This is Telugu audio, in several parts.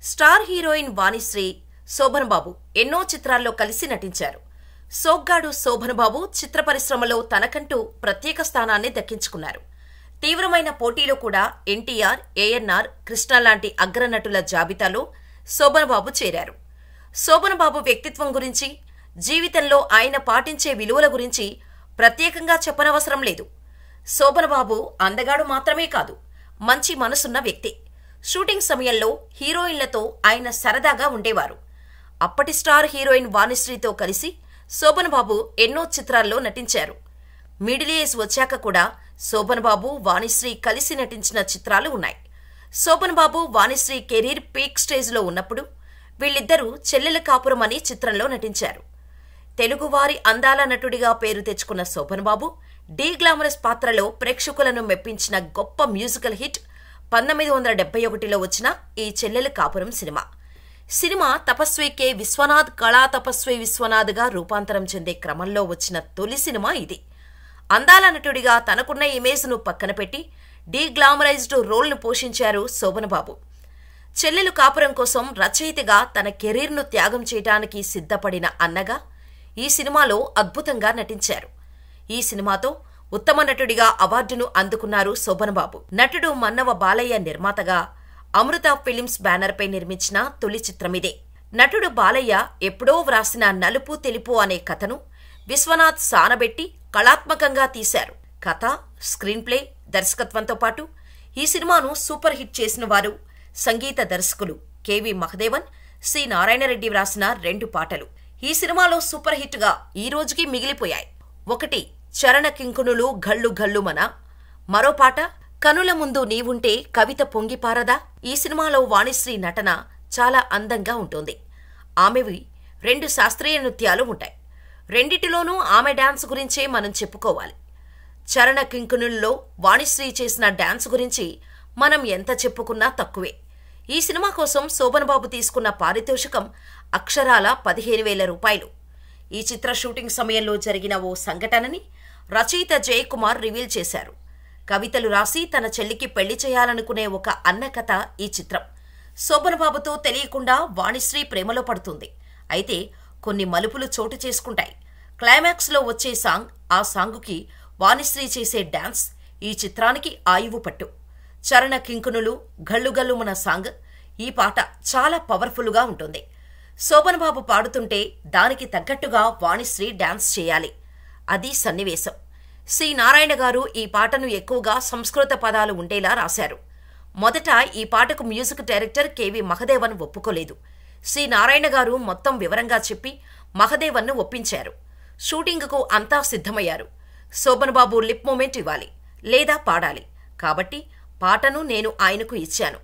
స్టార్ హీరోయిన్ వాణిశ్రీ, శోభన్ బాబు ఎన్నో చిత్రాల్లో కలిసి నటించారు. సోగ్గాడు శోభన్ బాబు చిత్ర పరిశ్రమలో తనకంటూ ప్రత్యేక స్థానాన్ని దక్కించుకున్నారు. తీవ్రమైన పోటీలో కూడా ఎన్టీఆర్, ఏఎన్ఆర్, కృష్ణ లాంటి అగ్రనటుల జాబితాలో శోభన్ బాబు చేరారు. శోభన్ బాబు వ్యక్తిత్వం గురించి, జీవితంలో ఆయన పాటించే విలువల గురించి ప్రత్యేకంగా చెప్పనవసరం లేదు. శోభన్ బాబు అందగాడు మాత్రమే కాదు, మంచి మనసున్న వ్యక్తి. షూటింగ్ సమయంలో హీరోయిన్లతో ఆయన సరదాగా ఉండేవారు. అప్పటి స్టార్ హీరోయిన్ వాణిశ్రీతో కలిసి శోభన్ బాబు ఎన్నో చిత్రాల్లో నటించారు. మిడిల్ ఏజ్ వచ్చాక కూడా శోభన్ బాబు, వాణిశ్రీ కలిసి నటించిన చిత్రాలు ఉన్నాయి. శోభన్ బాబు, వాణిశ్రీ కెరీర్ పీక్ స్టేజ్లో ఉన్నప్పుడు వీళ్ళిద్దరూ చెల్లెల కాపురం అనే చిత్రంలో నటించారు. తెలుగువారి అందాల నటుడిగా పేరు తెచ్చుకున్న శోభన్ బాబు డీ గ్లామరస్ పాత్రలో ప్రేక్షకులను మెప్పించిన గొప్ప మ్యూజికల్ హిట్ 1971లో వచ్చిన ఈ చెల్లెల కాపురం సినిమా తపస్వి కె విశ్వనాథ్ కళా తపస్వి విశ్వనాథ్గా రూపాంతరం చెందే క్రమంలో వచ్చిన తొలి సినిమా ఇది. అందాల నటుడిగా తనకున్న ఇమేజ్ను పక్కన పెట్టి డీ గ్లామరైజ్డ్ రోల్ను పోషించారు శోభన్ బాబు. చెల్లెలు కాపురం కోసం రచయితగా తన కెరీర్ను త్యాగం చేయడానికి సిద్ధపడిన అన్నగా ఈ సినిమాలో అద్భుతంగా నటించారు. ఈ సినిమాతో ఉత్తమ నటుడిగా అవార్డును అందుకున్నారు శోభన్ బాబు. నటుడు మన్నవ బాలయ్య నిర్మాతగా అమృత ఫిలిమ్స్ బ్యానర్పై నిర్మించిన తొలి చిత్రమిదే. నటుడు బాలయ్య ఎప్పుడో వ్రాసిన నలుపు తెలుపు అనే కథను విశ్వనాథ్ సానబెట్టి కళాత్మకంగా తీశారు. కథ, స్క్రీన్ ప్లే, దర్శకత్వంతో పాటు ఈ సినిమాను సూపర్ హిట్ చేసిన వారు సంగీత దర్శకులు కెవి మహదేవన్, సి నారాయణరెడ్డి వ్రాసిన 2 పాటలు ఈ సినిమాలో సూపర్ హిట్గా ఈ రోజుకి మిగిలిపోయాయి. ఒకటి చరణ కింకునులు ఘల్లు ఘల్లుమన, మరో పాట కనుల ముందు నీవుంటే కవిత పొంగిపారదా. ఈ సినిమాలో వాణిశ్రీ నటన చాలా అందంగా ఉంటుంది. ఆమెవి 2 శాస్త్రీయ నృత్యాలు ఉంటాయి. రెండిటిలోనూ ఆమె డాన్స్ గురించే మనం చెప్పుకోవాలి. చరణ కింకునుల్లో వాణిశ్రీ చేసిన డాన్స్ గురించి మనం ఎంత చెప్పుకున్నా తక్కువే. ఈ సినిమా కోసం శోభన్ బాబు తీసుకున్న పారితోషికం అక్షరాల 15,000 రూపాయలు. ఈ చిత్ర షూటింగ్ సమయంలో జరిగిన ఓ సంఘటనని రచయిత జయకుమార్ రివీల్ చేశారు. కవితలు రాసి తన చెల్లికి పెళ్లి చేయాలనుకునే ఒక అన్న కథ ఈ చిత్రం. శోభన్ బాబుతో తెలియకుండా వాణిశ్రీ ప్రేమలో పడుతుంది. అయితే కొన్ని మలుపులు చోటు చేసుకుంటాయి. క్లైమాక్స్లో వచ్చే సాంగ్, ఆ సాంగుకి వాణిశ్రీ చేసే డాన్స్ ఈ చిత్రానికి ఆయువు పట్టు. చరణ కింకునులు ఘల్లుగల్లుమన సాంగ్, ఈ పాట చాలా పవర్ఫుల్గా ఉంటుంది. శోభన్ బాబు పాడుతుంటే దానికి తగ్గట్టుగా వాణిశ్రీ డాన్స్ చేయాలి. అది సన్నివేశం. సి నారాయణ గారు ఈ పాటను ఎక్కువగా సంస్కృత పదాలు ఉండేలా రాశారు. మొదట ఈ పాటకు మ్యూజిక్ డైరెక్టర్ కెవి మహదేవన్ ఒప్పుకోలేదు. సి నారాయణ గారు మొత్తం వివరంగా చెప్పి మహదేవన్ను ఒప్పించారు. షూటింగ్కు అంతా సిద్ధమయ్యారు. శోభన్ బాబు లిప్ మూమెంట్ ఇవ్వాలి లేదా పాడాలి. కాబట్టి పాటను నేను ఆయనకు ఇచ్చాను.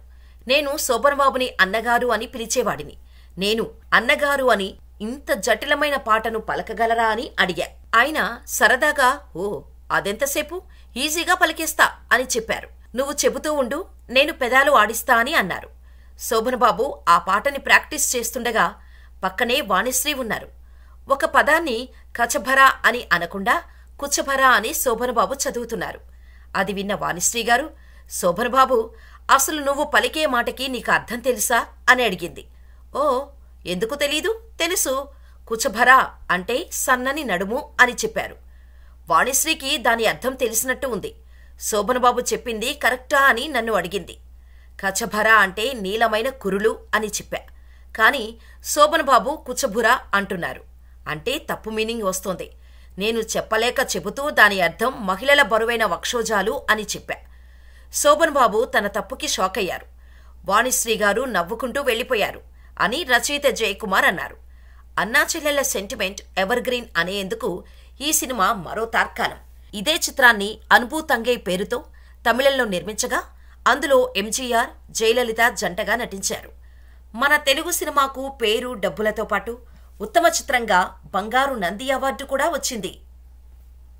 నేను శోభన్ బాబుని అన్నగారు అని పిలిచేవాడిని. నేను అన్నగారు అని ఇంత జటిలమైన పాటను పలకగలరా అని అడిగా. ఆయన సరదాగా ఓ అదెంతసేపు, ఈజీగా పలికేస్తా అని చెప్పారు. నువ్వు చెబుతూ ఉండు, నేను పెదాలు ఆడిస్తా అని అన్నారు. శోభన్ బాబు ఆ పాటని ప్రాక్టీస్ చేస్తుండగా పక్కనే వాణిశ్రీ ఉన్నారు. ఒక పదాన్ని కచభరా అని అనకుండా కుచభరా అని శోభన్ బాబు చదువుతున్నారు. అది విన్న వాణిశ్రీ గారు, శోభన్ బాబు, అసలు నువ్వు పలికే మాటకి నీకు అర్థం తెలుసా అని అడిగింది. ఓ ఎందుకు తెలీదు, తెలుసు, కుచభరా అంటే సన్నని నడుము అని చెప్పారు. వాణిశ్రీకి దాని అర్థం తెలిసినట్టు ఉంది. శోభన్ బాబు చెప్పింది కరెక్టా అని నన్ను అడిగింది. కచభరా అంటే నీలమైన కురులు అని చెప్పా. కానీ శోభన్ బాబు కుచభురా అంటున్నారు. అంటే తప్పు మీనింగ్ వస్తోంది. నేను చెప్పలేక చెబుతూ దాని అర్థం మహిళల బరువైన వక్షోజాలు అని చెప్పా. శోభన్ బాబు తన తప్పుకి షాక్ అయ్యారు. వాణిశ్రీ గారు నవ్వుకుంటూ వెళ్లిపోయారు అని రచయిత జయకుమార్ అన్నారు. అన్నా చెల్లెళ్ల సెంటిమెంట్ ఎవర్ గ్రీన్ అనేందుకు ఈ సినిమా మరో తార్కాణం. ఇదే చిత్రాన్ని అనుభూతంగై పేరుతో తమిళంలో నిర్మించగా అందులో ఎంజీఆర్, జయలలిత జంటగా నటించారు. మన తెలుగు సినిమాకు పేరు, డబ్బులతో పాటు ఉత్తమ చిత్రంగా బంగారు నంది అవార్డు కూడా వచ్చింది.